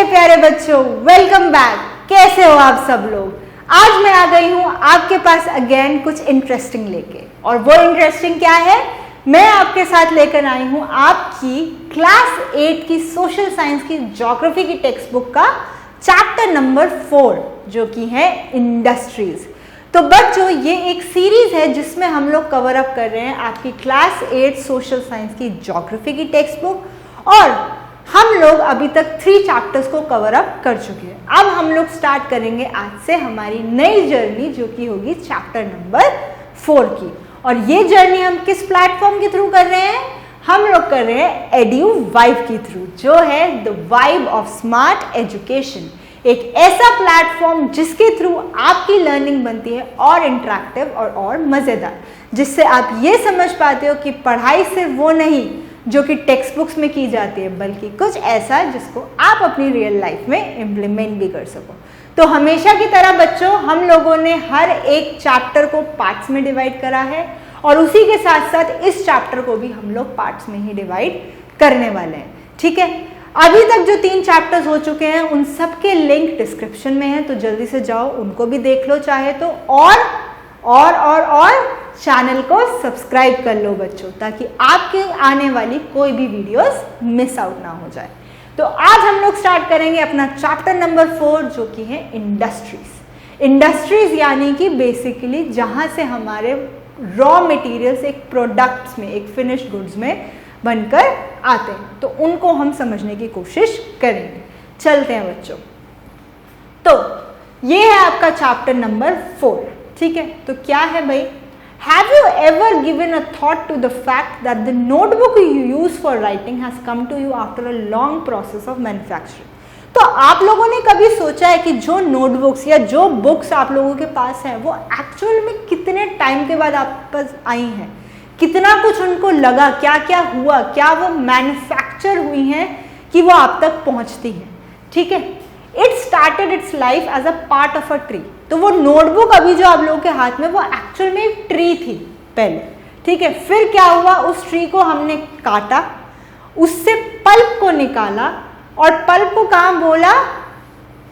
प्यारे बच्चों, welcome back. कैसे हो आप सब लोग? आज मैं आ गई हूँ आपके पास अगेन कुछ इंटरेस्टिंग लेके। और वो इंटरेस्टिंग क्या है? मैं आपके साथ लेकर आई हूँ आपकी क्लास 8 की सोशल साइंस की ज्योग्राफी की टेक्स्ट बुक का चैप्टर नंबर 4 जो कि है इंडस्ट्रीज। तो बच्चों, ये एक सीरीज है जिसमें हम लोग कवर अप कर रहे हैं आपकी क्लास 8 सोशल साइंस की ज्योग्राफी की टेक्स्ट बुक और हम लोग अभी तक 3 चैप्टर्स को कवर अप कर चुके हैं। अब हम लोग स्टार्ट करेंगे आज से हमारी नई जर्नी जो कि होगी चैप्टर नंबर 4 की। और ये जर्नी हम किस प्लेटफॉर्म के थ्रू कर रहे हैं? हम लोग कर रहे हैं एड्यू वाइब के थ्रू, जो है the vibe of smart education. एक ऐसा प्लेटफॉर्म जिसके थ्रू आपकी लर्निंग बनती है और इंटरेक्टिव और मज़ेदार, जिससे आप ये समझ पाते हो कि पढ़ाई सिर्फ वो नहीं जो कि टेक्स्ट बुक्स में की जाती है, बल्कि कुछ ऐसा जिसको आप अपनी रियल लाइफ में इम्प्लीमेंट भी कर सको। तो हमेशा की तरह बच्चों, हम लोगों ने हर एक चैप्टर को पार्ट्स में डिवाइड करा है और उसी के साथ साथ इस चैप्टर को भी हम लोग पार्ट्स में ही डिवाइड करने वाले हैं। ठीक है, अभी तक जो 3 चैप्टर्स हो चुके हैं उन सब के लिंक डिस्क्रिप्शन में है, तो जल्दी से जाओ उनको भी देख लो चाहे तो। और चैनल को सब्सक्राइब कर लो बच्चों, ताकि आपके आने वाली कोई भी वीडियोस मिस आउट ना हो जाए। तो आज हम लोग स्टार्ट करेंगे अपना चैप्टर नंबर 4 जो कि है इंडस्ट्रीज। इंडस्ट्रीज यानी कि बेसिकली जहां से हमारे रॉ मटेरियल्स एक प्रोडक्ट्स में, एक फिनिश्ड गुड्स में बनकर आते हैं, तो उनको हम समझने की कोशिश करेंगे। चलते हैं बच्चों। तो ये है आपका चैप्टर नंबर 4। ठीक है, तो क्या है भाई? Have you ever given a thought to the fact that the notebook you use for writing has come to you after a long process of manufacturing? तो आप लोगों ने कभी सोचा है कि जो नोटबुक्स या जो बुक्स आप लोगों के पास हैं वो एक्चुअल में कितने टाइम के बाद आप पास आई हैं? कितना कुछ उनको लगा, क्या क्या हुआ, क्या वो मैन्युफैक्चर हुई हैं कि वो आप तक पहुंचती हैं? ठीक है, it started its life as a part of a tree. तो वो नोटबुक अभी जो आप लोगों के हाथ में, वो एक्चुअल में एक ट्री थी पहले। ठीक है, फिर क्या हुआ? उस ट्री को हमने काटा, उससे पल्प को निकाला और पल्प को कहाँ बोला?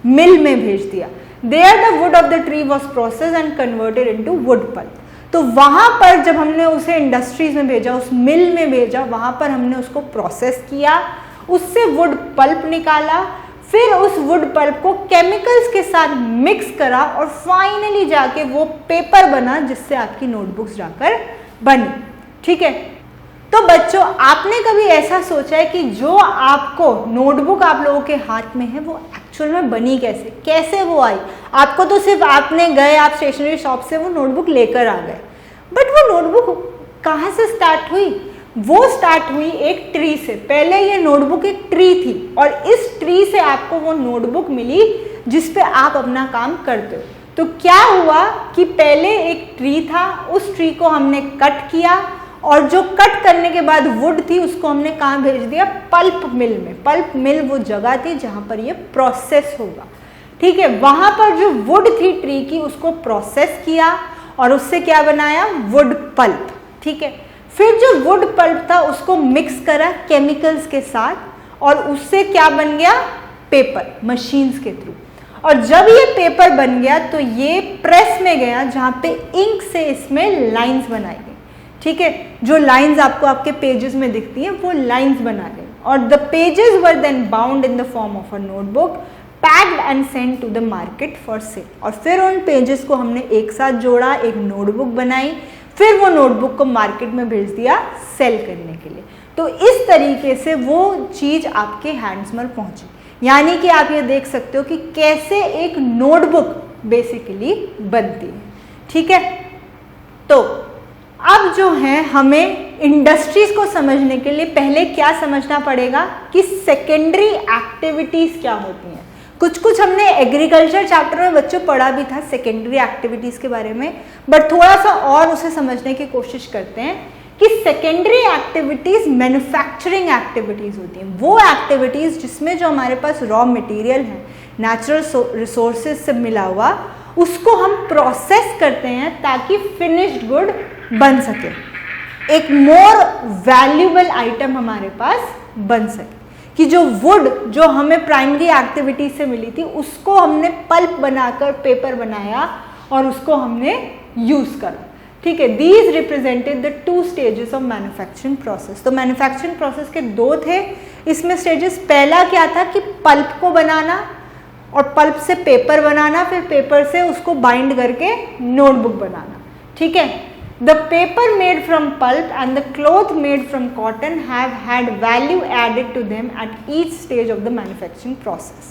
मिल में भेज दिया। There the wood of the tree was process and converted into wood pulp. तो वहां पर जब हमने उसे इंडस्ट्रीज में भेजा, उस मिल में भेजा, वहां पर हमने उसको प्रोसेस किया, उससे वुड पल्प निकाला, फिर उस वुड पल्प को केमिकल्स के साथ मिक्स करा और फाइनली जाके वो पेपर बना जिससे आपकी नोटबुक्स जाकर बनी। ठीक है, तो बच्चों, आपने कभी ऐसा सोचा है कि जो आपको नोटबुक आप लोगों के हाथ में है वो एक्चुअल में बनी कैसे? कैसे वो आई? आपको तो सिर्फ आपने गए, आप स्टेशनरी शॉप से वो नोटबुक लेकर आ गए, बट वो नोटबुक कहाँ से स्टार्ट हुई? वो स्टार्ट हुई एक ट्री से। पहले ये नोटबुक एक ट्री थी और इस ट्री से आपको वो नोटबुक मिली जिस पे आप अपना काम करते हो। तो क्या हुआ कि पहले एक ट्री था, उस ट्री को हमने कट किया और जो कट करने के बाद वुड थी उसको हमने कहाँ भेज दिया? पल्प मिल में। पल्प मिल वो जगह थी जहाँ पर ये प्रोसेस होगा। ठीक है, वहाँ पर जो वुड थी ट्री की उसको प्रोसेस किया और उससे क्या बनाया? Wood pulp. ठीक है, फिर जो वुड पल्प था उसको मिक्स करा केमिकल्स के साथ और उससे क्या बन गया? पेपर, मशीन्स के थ्रू। और जब ये पेपर बन गया तो ये प्रेस में गया जहाँ पे इंक से इसमें लाइंस बनाई गई। ठीक है, जो लाइंस आपको आपके पेजेस में दिखती हैं वो लाइंस बना गई और the pages were then bound in the form of a notebook, packed and sent to the market for sale. और फिर उन पेजेस को हमने एक साथ जोड़ा, एक नोटबुक बनाई, फिर वो नोटबुक को मार्केट में भेज दिया सेल करने के लिए। तो इस तरीके से वो चीज आपके हैंड्स में पहुंची। यानी कि आप ये देख सकते हो कि कैसे एक नोटबुक बेसिकली बनती है। ठीक है, तो अब जो है हमें इंडस्ट्रीज को समझने के लिए पहले क्या समझना पड़ेगा कि सेकेंडरी एक्टिविटीज क्या होती हैं। कुछ हमने एग्रीकल्चर चैप्टर में बच्चों पढ़ा भी था सेकेंडरी एक्टिविटीज के बारे में, बट थोड़ा सा और उसे समझने की कोशिश करते हैं कि सेकेंडरी एक्टिविटीज मैन्युफैक्चरिंग एक्टिविटीज होती हैं। वो एक्टिविटीज जिसमें जो हमारे पास रॉ मटेरियल है, नेचुरल रिसोर्सेज से मिला हुआ, उसको हम प्रोसेस करते हैं ताकि फिनिश्ड गुड बन सके, एक मोर वैल्यूएबल आइटम हमारे पास बन सके। कि जो वुड जो हमें प्राइमरी एक्टिविटी से मिली थी उसको हमने पल्प बनाकर पेपर बनाया और उसको हमने यूज करा, ठीक है। These represented the 2 stages of manufacturing process. तो मैन्युफैक्चरिंग प्रोसेस के 2 थे इसमें स्टेजेस। पहला क्या था कि पल्प को बनाना और पल्प से पेपर बनाना, फिर पेपर से उसको बाइंड करके नोटबुक बनाना, ठीक है। The paper made from pulp and the cloth made from cotton have had value added to them at each stage of the manufacturing process.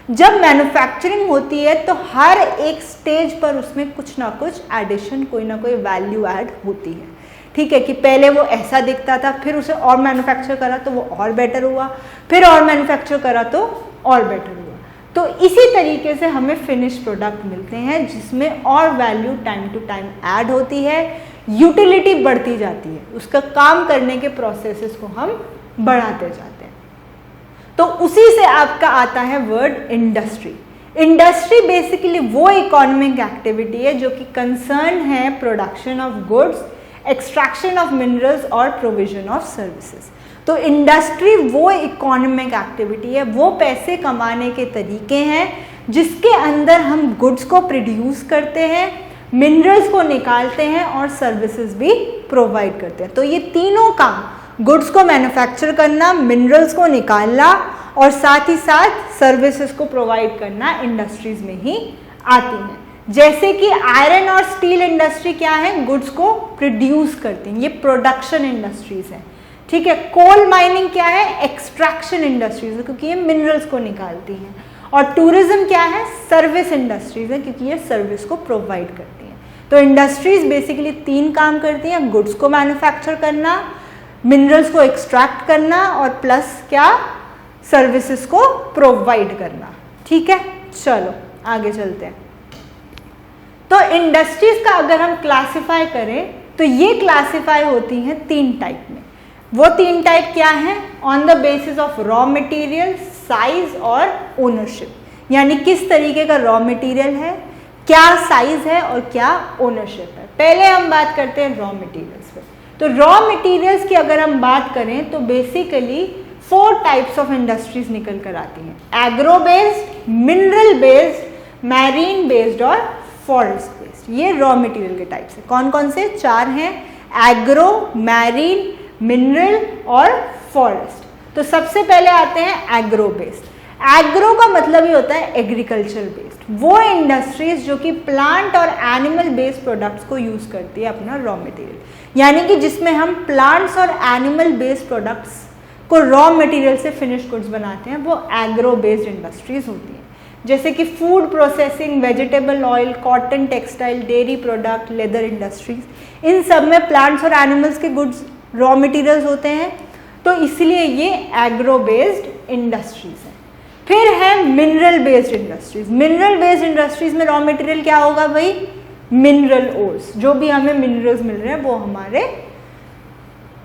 जब मैन्युफैक्चरिंग होती है तो हर एक स्टेज पर उसमें कुछ ना कुछ एडिशन, कोई ना कोई वैल्यू ऐड होती है, ठीक है। कि पहले वो ऐसा दिखता था, फिर उसे और मैन्युफैक्चर करा तो वो और बेटर हुआ, फिर और मैन्युफैक्चर करा तो और बेटर हुआ। तो इसी तरीके से हमें फिनिश प्रोडक्ट मिलते हैं जिसमें और value time to time add होती है, यूटिलिटी बढ़ती जाती है, उसका काम करने के प्रोसेसेस को हम बढ़ाते जाते हैं। तो उसी से आपका आता है वर्ड इंडस्ट्री। इंडस्ट्री बेसिकली वो इकोनॉमिक एक्टिविटी है जो कि कंसर्न है production of goods, extraction of minerals और प्रोविजन ऑफ सर्विसेज। तो इंडस्ट्री वो इकोनॉमिक एक्टिविटी है, वो पैसे कमाने के तरीके हैं जिसके अंदर हम गुड्स को प्रोड्यूस करते हैं, मिनरल्स को निकालते हैं और सर्विसेज भी प्रोवाइड करते हैं। तो ये तीनों काम, गुड्स को मैन्युफैक्चर करना, मिनरल्स को निकालना और साथ ही साथ सर्विसेज को प्रोवाइड करना, इंडस्ट्रीज में ही आती हैं। जैसे कि आयरन और स्टील इंडस्ट्री क्या है, गुड्स को प्रोड्यूस करती हैं, ये प्रोडक्शन इंडस्ट्रीज हैं, ठीक है। कोल माइनिंग क्या है, एक्सट्रैक्शन इंडस्ट्रीज है क्योंकि ये मिनरल्स को निकालती हैं। और टूरिज्म क्या है, सर्विस इंडस्ट्रीज है क्योंकि ये सर्विस को प्रोवाइड करती हैं। तो इंडस्ट्रीज बेसिकली 3 काम करती हैं, गुड्स को मैन्युफैक्चर करना, मिनरल्स को एक्सट्रैक्ट करना और प्लस क्या, सर्विसेज को प्रोवाइड करना, ठीक है। चलो आगे चलते हैं। तो इंडस्ट्रीज का अगर हम क्लासिफाई करें तो ये क्लासिफाई होती हैं 3 टाइप में। वो 3 टाइप क्या हैं, on the basis of raw material, size और ओनरशिप, यानी किस तरीके का रॉ मटेरियल है, क्या साइज है और क्या ओनरशिप है। पहले हम बात करते हैं रॉ मटेरियल्स पे। तो रॉ मटेरियल्स की अगर हम बात करें तो बेसिकली 4 टाइप्स ऑफ इंडस्ट्रीज निकल कर आती हैं, agro based, mineral based, marine based और फॉरेस्ट बेस्ड। ये रॉ मटेरियल के टाइप्स हैं। कौन कौन से? 4 हैं, एग्रो, मैरीन, मिनरल और फॉरेस्ट। तो सबसे पहले आते हैं एग्रो बेस्ड। एग्रो का मतलब ही होता है एग्रीकल्चर बेस्ड, वो इंडस्ट्रीज जो कि प्लांट और एनिमल बेस्ड प्रोडक्ट्स को यूज करती है अपना रॉ मटेरियल, यानी कि जिसमें हम प्लांट्स और एनिमल बेस्ड प्रोडक्ट्स को रॉ मटेरियल से फिनिश गुड्स बनाते हैं, वो एग्रो बेस्ड इंडस्ट्रीज होती हैं। जैसे कि food processing, vegetable oil, cotton, textile, dairy product, leather industries, इन सब में प्लांट्स और एनिमल्स के गुड्स रॉ मटेरियल्स होते हैं, तो इसलिए ये एग्रो बेस्ड इंडस्ट्रीज है। फिर है mineral based industries. Mineral based industries में रॉ मटेरियल क्या होगा भाई? मिनरल ओर्स, जो भी हमें मिनरल्स मिल रहे हैं वो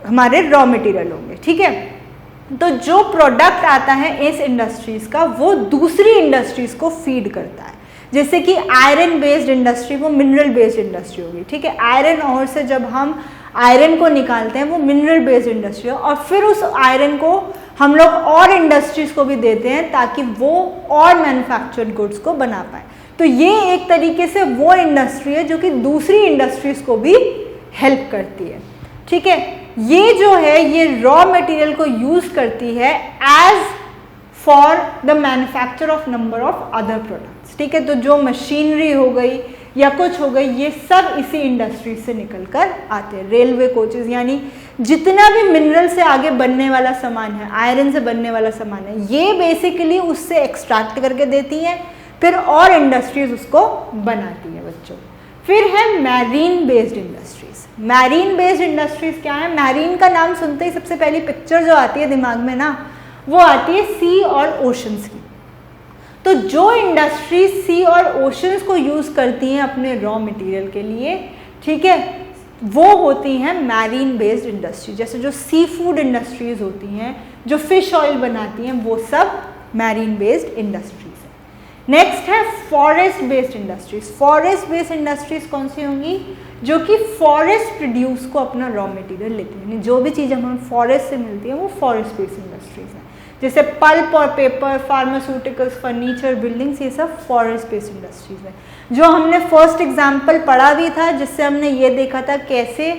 हमारे रॉ मटेरियल होंगे, ठीक है। तो जो प्रोडक्ट आता है इस इंडस्ट्रीज का वो दूसरी इंडस्ट्रीज को फीड करता है। जैसे कि आयरन बेस्ड इंडस्ट्री वो मिनरल बेस्ड इंडस्ट्री होगी, ठीक है। आयरन ओर से जब हम आयरन को निकालते हैं वो मिनरल बेस्ड इंडस्ट्री है, और फिर उस आयरन को हम लोग और इंडस्ट्रीज को भी देते हैं ताकि वो और मैन्युफैक्चर्ड गुड्स को बना पाए। तो ये एक तरीके से वो इंडस्ट्री है जो कि दूसरी इंडस्ट्रीज को भी हेल्प करती है, ठीक है। ये जो है ये रॉ मटेरियल को यूज करती है as for the manufacture of number of other products, ठीक है। तो जो मशीनरी हो गई या कुछ हो गई, ये सब इसी इंडस्ट्री से निकल कर आते हैं। रेलवे कोचेस, यानी जितना भी मिनरल से आगे बनने वाला सामान है, आयरन से बनने वाला सामान है, ये बेसिकली उससे एक्सट्रैक्ट करके देती हैं, फिर और इंडस्ट्रीज उसको बनाती है बच्चों। फिर है marine based industries. Marine based industries क्या है? मैरीन का नाम सुनते ही सबसे पहली पिक्चर जो आती है दिमाग में ना, वो आती है सी और ओशंस की। तो जो इंडस्ट्रीज सी और ओशंस को यूज करती हैं अपने रॉ मटेरियल के लिए, ठीक है, वो होती हैं मैरीन बेस्ड इंडस्ट्री। जैसे जो सी फूड इंडस्ट्रीज होती हैं, जो फिश ऑयल बनाती हैं, वो सब मैरीन बेस्ड इंडस्ट्रीज है। नेक्स्ट है forest based industries. Forest based industries कौन सी होंगी? जो कि फॉरेस्ट प्रोड्यूस को अपना रॉ मटेरियल लेती हैं, जो भी चीज़ हमें फॉरेस्ट से मिलती है वो फॉरेस्ट बेस्ड इंडस्ट्रीज है। जैसे पल्प और पेपर, फार्मास्यूटिकल्स, फर्नीचर, बिल्डिंग्स, ये सब फॉरेस्ट बेस्ड इंडस्ट्रीज है। जो हमने फर्स्ट एग्जाम्पल पढ़ा भी था जिससे हमने ये देखा था कैसे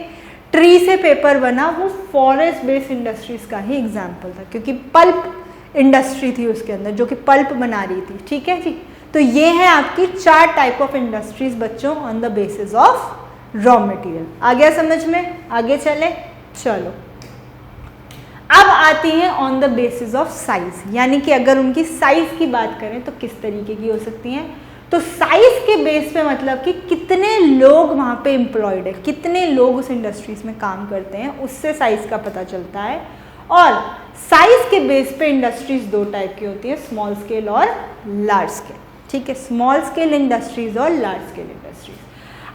ट्री से पेपर बना, वो फॉरेस्ट बेस्ड इंडस्ट्रीज का ही एग्जाम्पल था, क्योंकि पल्प इंडस्ट्री थी उसके अंदर जो कि पल्प बना रही थी। ठीक है जी, तो ये है आपकी 4 टाइप ऑफ इंडस्ट्रीज बच्चों on the basis of raw material. आ गया समझ में? आगे चले, चलो अब आती है on the basis of size, यानी कि अगर उनकी साइज की बात करें तो किस तरीके की हो सकती हैं। तो साइज के बेस पे मतलब कि कितने लोग वहाँ पे एम्प्लॉयड है, कितने लोग उस इंडस्ट्रीज में काम करते हैं, उससे साइज का पता चलता है। और साइज के बेस पे इंडस्ट्रीज 2 टाइप की होती है, स्मॉल स्केल और लार्ज स्केल। ठीक है, स्मॉल स्केल इंडस्ट्रीज और लार्ज स्केल इंडस्ट्रीज।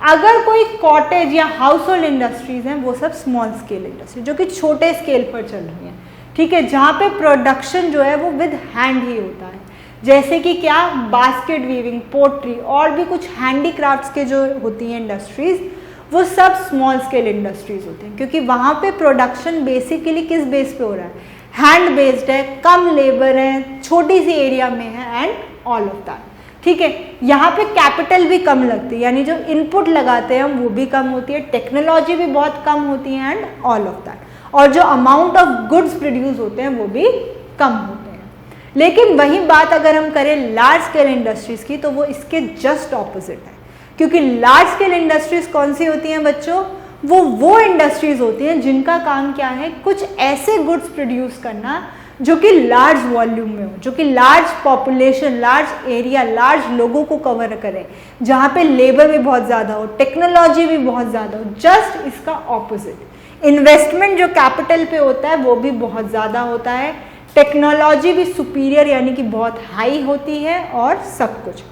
अगर कोई कॉटेज या हाउस होल्ड इंडस्ट्रीज हैं वो सब स्मॉल स्केल इंडस्ट्री जो कि छोटे स्केल पर चल रही हैं। ठीक है, जहाँ पे प्रोडक्शन जो है वो विद हैंड ही होता है, जैसे कि क्या, बास्केट वीविंग, पोट्री और भी कुछ हैंडीक्राफ्ट्स के जो होती हैं इंडस्ट्रीज, वो सब स्मॉल स्केल इंडस्ट्रीज होती हैं, क्योंकि वहाँ पे प्रोडक्शन बेसिकली किस बेस पे हो रहा है, हैंड बेस्ड है, कम लेबर है, छोटी सी एरिया में है एंड ऑल ऑफ दैट। ठीक है, यहाँ पे कैपिटल भी कम लगती है, यानी जो इनपुट लगाते हैं हम वो भी कम होती है, टेक्नोलॉजी भी बहुत कम होती है एंड ऑल ऑफ दैट, और जो अमाउंट ऑफ गुड्स प्रोड्यूस होते हैं वो भी कम होते हैं। लेकिन वही बात अगर हम करें लार्ज स्केल इंडस्ट्रीज की तो वो इसके जस्ट ऑपोजिट है, क्योंकि लार्ज स्केल इंडस्ट्रीज कौन सी होती हैं बच्चों, वो इंडस्ट्रीज होती हैं जिनका काम क्या है, कुछ ऐसे गुड्स प्रोड्यूस करना जो कि लार्ज वॉल्यूम में हो, जो कि large population, large area, large लोगों को कवर करे, जहाँ पे लेबर भी बहुत ज़्यादा हो, टेक्नोलॉजी भी बहुत ज़्यादा हो। जस्ट इसका ऑपोजिट, इन्वेस्टमेंट जो कैपिटल पे होता है वो भी बहुत ज़्यादा होता है, टेक्नोलॉजी भी सुपीरियर यानी कि बहुत हाई होती है और सब कुछ।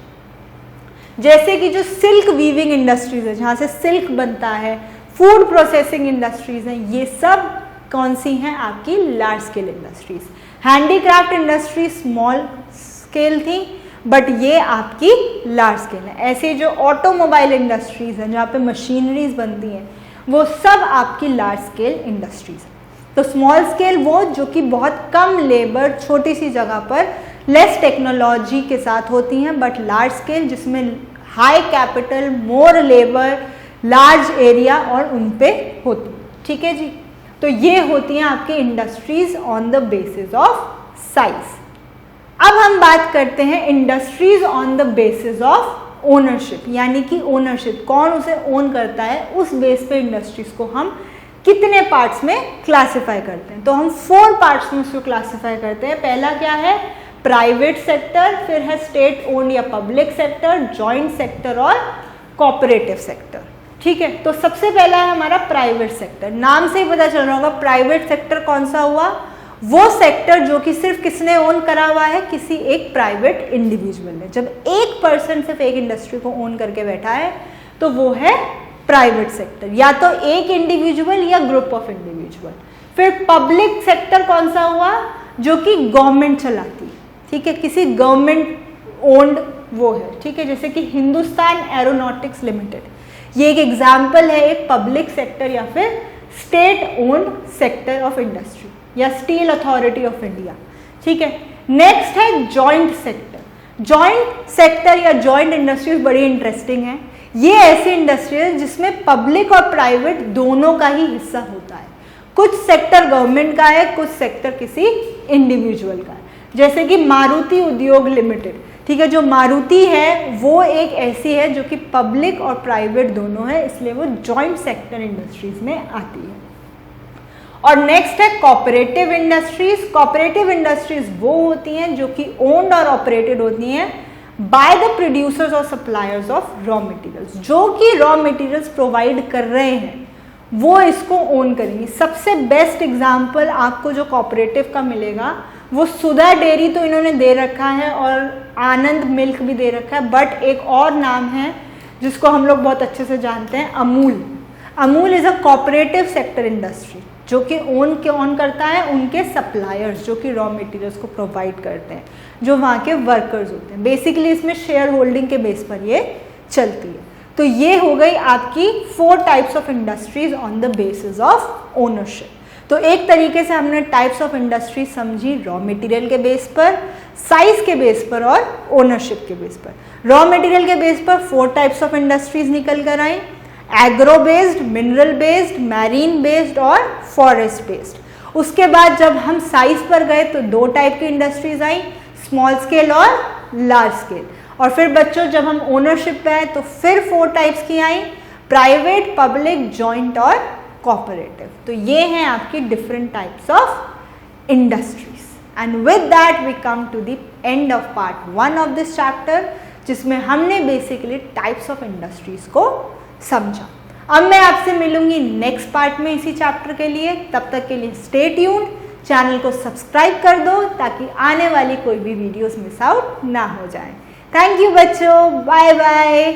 जैसे कि जो सिल्क वीविंग इंडस्ट्रीज है जहाँ से सिल्क बनता है, फूड प्रोसेसिंग इंडस्ट्रीज हैं, ये सब कौन सी हैं आपकी large scale industries. Handicraft industry small scale थी बट ये आपकी लार्ज स्केल है। ऐसे जो ऑटोमोबाइल इंडस्ट्रीज हैं जहाँ पे मशीनरीज बनती हैं वो सब आपकी लार्ज स्केल इंडस्ट्रीज है। तो स्मॉल स्केल वो जो कि बहुत कम लेबर, छोटी सी जगह पर लेस टेक्नोलॉजी के साथ होती हैं, बट लार्ज स्केल जिसमें हाई कैपिटल, मोर लेबर, लार्ज एरिया और उन पे होती। ठीक है जी, तो ये होती हैं आपकी industries on the basis of size. अब हम बात करते हैं industries on the basis of ownership, यानी कि ओनरशिप कौन उसे ओन करता है, उस बेस पे इंडस्ट्रीज को हम कितने पार्ट्स में क्लासिफाई करते हैं। तो हम 4 पार्ट्स में उसको क्लासिफाई करते हैं। पहला क्या है, प्राइवेट सेक्टर, फिर है स्टेट ओन्ड या पब्लिक सेक्टर, जॉइंट सेक्टर और कोऑपरेटिव सेक्टर। ठीक है, तो सबसे पहला है हमारा प्राइवेट सेक्टर। नाम से ही पता चल रहा होगा प्राइवेट सेक्टर कौन सा हुआ, वो सेक्टर जो कि सिर्फ किसने ओन करा हुआ है, किसी एक प्राइवेट इंडिविजुअल ने। जब एक पर्सन सिर्फ एक इंडस्ट्री को ओन करके बैठा है तो वो है प्राइवेट सेक्टर, या तो एक इंडिविजुअल या ग्रुप ऑफ इंडिविजुअल। फिर पब्लिक सेक्टर कौन सा हुआ, जो कि गवर्नमेंट चलाती है। ठीक है, किसी गवर्नमेंट ओन्ड वो है। ठीक है, जैसे कि हिंदुस्तान एरोनॉटिक्स लिमिटेड, ये एक एग्जाम्पल है एक पब्लिक सेक्टर या फिर state owned sector of industry, या स्टील अथॉरिटी ऑफ इंडिया। ठीक है, नेक्स्ट है जॉइंट सेक्टर। जॉइंट सेक्टर या जॉइंट इंडस्ट्रीज बड़ी इंटरेस्टिंग है। ये ऐसी इंडस्ट्री है जिसमें पब्लिक और प्राइवेट दोनों का ही हिस्सा होता है। कुछ सेक्टर गवर्नमेंट का है, कुछ सेक्टर किसी इंडिविजुअल का है। जैसे कि मारुति उद्योग लिमिटेड, ठीक है, जो मारुति है वो एक ऐसी है जो कि पब्लिक और प्राइवेट दोनों है, इसलिए वो जॉइंट सेक्टर इंडस्ट्रीज में आती है। और नेक्स्ट है कोऑपरेटिव इंडस्ट्रीज। कोऑपरेटिव इंडस्ट्रीज वो होती हैं जो कि ओन्ड और ऑपरेटेड होती हैं बाय द प्रोड्यूसर्स और सप्लायर्स ऑफ रॉ मटेरियल्स। जो कि रॉ मटेरियल्स प्रोवाइड कर रहे हैं वो इसको ओन करेंगे। सबसे बेस्ट एग्जाम्पल आपको जो कोऑपरेटिव का मिलेगा वो सुधा डेयरी तो इन्होंने दे रखा है और आनंद मिल्क भी दे रखा है, बट एक और नाम है जिसको हम लोग बहुत अच्छे से जानते हैं, Amul. Amul is a cooperative sector industry जो कि ओन करता है उनके सप्लायर्स जो कि रॉ मटेरियल्स को प्रोवाइड करते हैं, जो वहाँ के वर्कर्स होते हैं। बेसिकली इसमें शेयर होल्डिंग के बेस पर ये चलती है। तो ये हो गई आपकी 4 types of industries on the basis of ownership. तो एक तरीके से हमने टाइप्स ऑफ इंडस्ट्री समझी रॉ मटेरियल के बेस पर, साइज के बेस पर और ओनरशिप के बेस पर। रॉ मटेरियल के बेस पर 4 टाइप्स ऑफ इंडस्ट्रीज निकल कर आई, agro based, mineral based, marine based और फॉरेस्ट बेस्ड। उसके बाद जब हम साइज पर गए तो 2 टाइप की इंडस्ट्रीज आई, स्मॉल स्केल और लार्ज स्केल। और फिर बच्चों जब हम ओनरशिप पे आए तो फिर 4 टाइप्स की आई, प्राइवेट, पब्लिक, जॉइंट और कोऑपरेटिव। तो ये हैं आपकी different types of industries. And with that we come to the end of part 1 of this chapter, जिसमें हमने बेसिकली टाइप्स ऑफ इंडस्ट्रीज को समझा। अब मैं आपसे मिलूंगी नेक्स्ट पार्ट में इसी चैप्टर के लिए। तब तक के लिए स्टे ट्यून्ड, चैनल को सब्सक्राइब कर दो ताकि आने वाली कोई भी वीडियोस मिस आउट ना हो जाए। थैंक यू बच्चों, बाय बाय।